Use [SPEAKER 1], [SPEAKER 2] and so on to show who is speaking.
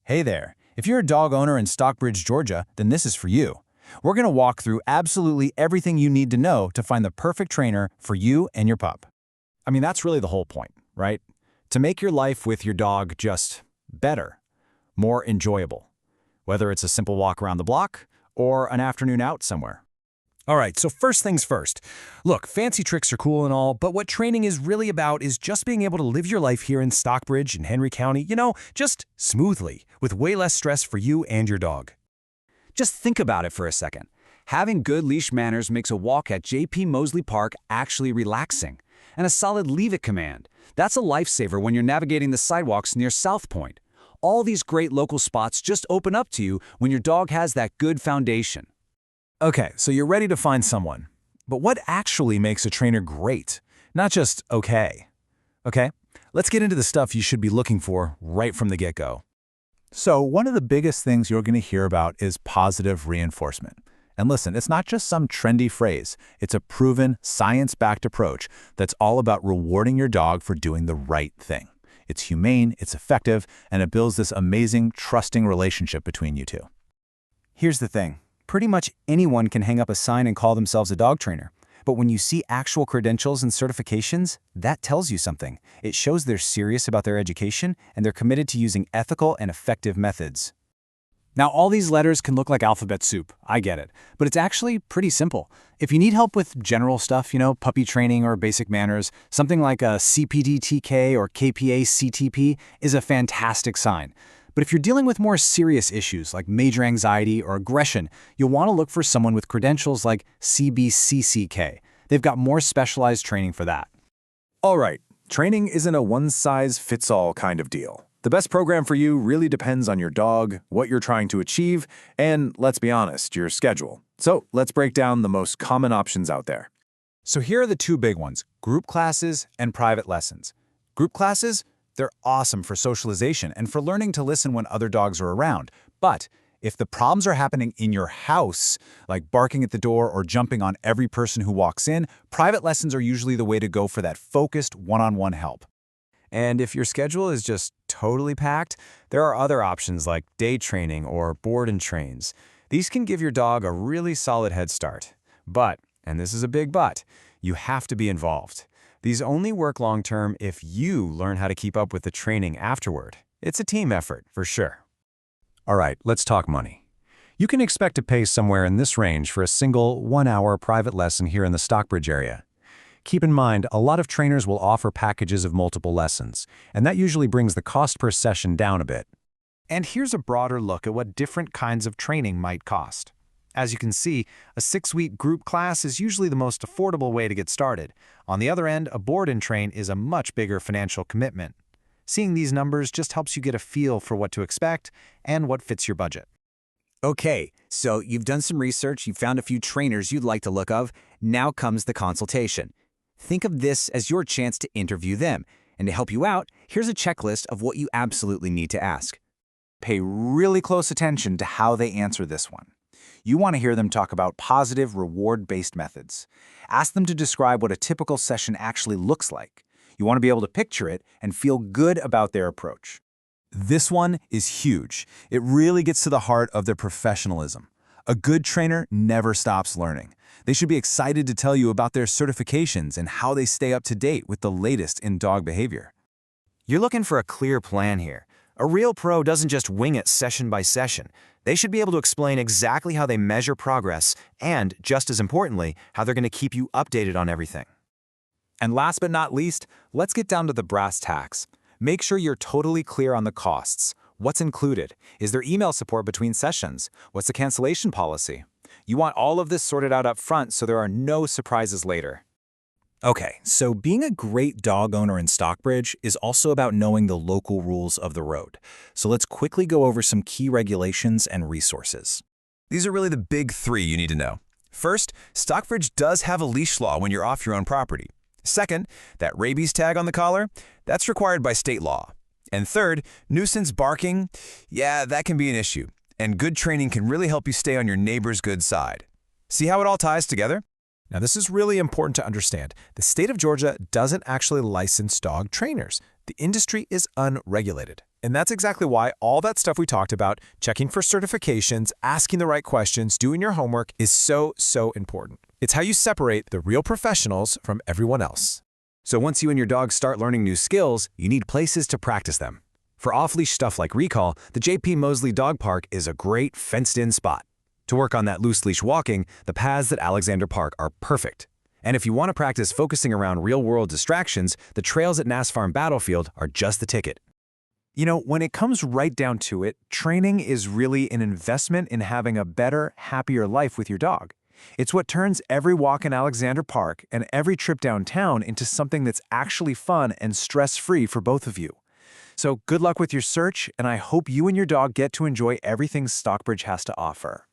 [SPEAKER 1] Hey there. If you're a dog owner in Stockbridge, Georgia, then this is for you. We're going to walk through absolutely everything you need to know to find the perfect trainer for you and your pup. I mean, that's really the whole point, right? To make your life with your dog just better, more enjoyable, whether it's a simple walk around the block or an afternoon out somewhere.
[SPEAKER 2] All right, so first things first. Look, fancy tricks are cool and all, but what training is really about is just being able to live your life here in Stockbridge and Henry County, just smoothly, with way less stress for you and your dog.
[SPEAKER 3] Just think about it for a second. Having good leash manners makes a walk at J.P. Mosley Park actually relaxing. And a solid leave it command. That's a lifesaver when you're navigating the sidewalks near South Point. All these great local spots just open up to you when your dog has that good foundation.
[SPEAKER 1] Okay, so you're ready to find someone. But what actually makes a trainer great? Not just okay. Okay, let's get into the stuff you should be looking for right from the get-go.
[SPEAKER 4] So one of the biggest things you're going to hear about is positive reinforcement. And listen, it's not just some trendy phrase. It's a proven, science-backed approach that's all about rewarding your dog for doing the right thing. It's humane, it's effective, and it builds this amazing, trusting relationship between you two.
[SPEAKER 5] Here's the thing. Pretty much anyone can hang up a sign and call themselves a dog trainer. But when you see actual credentials and certifications, that tells you something. It shows they're serious about their education and they're committed to using ethical and effective methods. Now, all these letters can look like alphabet soup, I get it, but it's actually pretty simple. If you need help with general stuff, puppy training or basic manners, something like a CPD-TK or KPA-CTP is a fantastic sign. But if you're dealing with more serious issues like major anxiety or aggression, you'll want to look for someone with credentials like CBCCK. They've got more specialized training for that.
[SPEAKER 6] All right, training isn't a one-size-fits-all kind of deal. The best program for you really depends on your dog, what you're trying to achieve, and, let's be honest, your schedule. So let's break down the most common options out there.
[SPEAKER 1] So here are the two big ones, group classes and private lessons. Group classes, they're awesome for socialization and for learning to listen when other dogs are around. But if the problems are happening in your house, like barking at the door or jumping on every person who walks in, private lessons are usually the way to go for that focused one-on-one help. And if your schedule is just totally packed, there are other options like day training or board and trains. These can give your dog a really solid head start. But, and this is a big but, you have to be involved. These only work long-term if you learn how to keep up with the training afterward. It's a team effort, for sure.
[SPEAKER 2] All right, let's talk money. You can expect to pay somewhere in this range for a single 1-hour private lesson here in the Stockbridge area. Keep in mind, a lot of trainers will offer packages of multiple lessons, and that usually brings the cost per session down a bit.
[SPEAKER 1] And here's a broader look at what different kinds of training might cost. As you can see, a 6-week group class is usually the most affordable way to get started. On the other end, a board and train is a much bigger financial commitment. Seeing these numbers just helps you get a feel for what to expect and what fits your budget.
[SPEAKER 3] Okay, so you've done some research, you've found a few trainers you'd like to look of. Now comes the consultation. Think of this as your chance to interview them. And to help you out, here's a checklist of what you absolutely need to ask.
[SPEAKER 4] Pay really close attention to how they answer this one. You want to hear them talk about positive, reward-based methods. Ask them to describe what a typical session actually looks like. You want to be able to picture it and feel good about their approach.
[SPEAKER 1] This one is huge. It really gets to the heart of their professionalism. A good trainer never stops learning. They should be excited to tell you about their certifications and how they stay up to date with the latest in dog behavior.
[SPEAKER 5] You're looking for a clear plan here. A real pro doesn't just wing it session by session. They should be able to explain exactly how they measure progress and, just as importantly, how they're going to keep you updated on everything.
[SPEAKER 1] And last but not least, let's get down to the brass tacks. Make sure you're totally clear on the costs. What's included? Is there email support between sessions? What's the cancellation policy? You want all of this sorted out up front so there are no surprises later. Okay, so being a great dog owner in Stockbridge is also about knowing the local rules of the road. So let's quickly go over some key regulations and resources. These are really the big three you need to know. First, Stockbridge does have a leash law when you're off your own property. Second, that rabies tag on the collar, that's required by state law. And third, nuisance barking, yeah, that can be an issue. And good training can really help you stay on your neighbor's good side. See how it all ties together? Now, this is really important to understand. The state of Georgia doesn't actually license dog trainers. The industry is unregulated.
[SPEAKER 7] And that's exactly why all that stuff we talked about, checking for certifications, asking the right questions, doing your homework, is so important. It's how you separate the real professionals from everyone else.
[SPEAKER 3] So once you and your dog start learning new skills, you need places to practice them. For off-leash stuff like recall, the J.P. Mosley Dog Park is a great fenced-in spot. To work on that loose-leash walking, the paths at Alexander Park are perfect. And if you want to practice focusing around real-world distractions, the trails at Nass Farm Battlefield are just the ticket.
[SPEAKER 2] You know, when it comes right down to it, training is really an investment in having a better, happier life with your dog. It's what turns every walk in Alexander Park and every trip downtown into something that's actually fun and stress-free for both of you. So good luck with your search, and I hope you and your dog get to enjoy everything Stockbridge has to offer.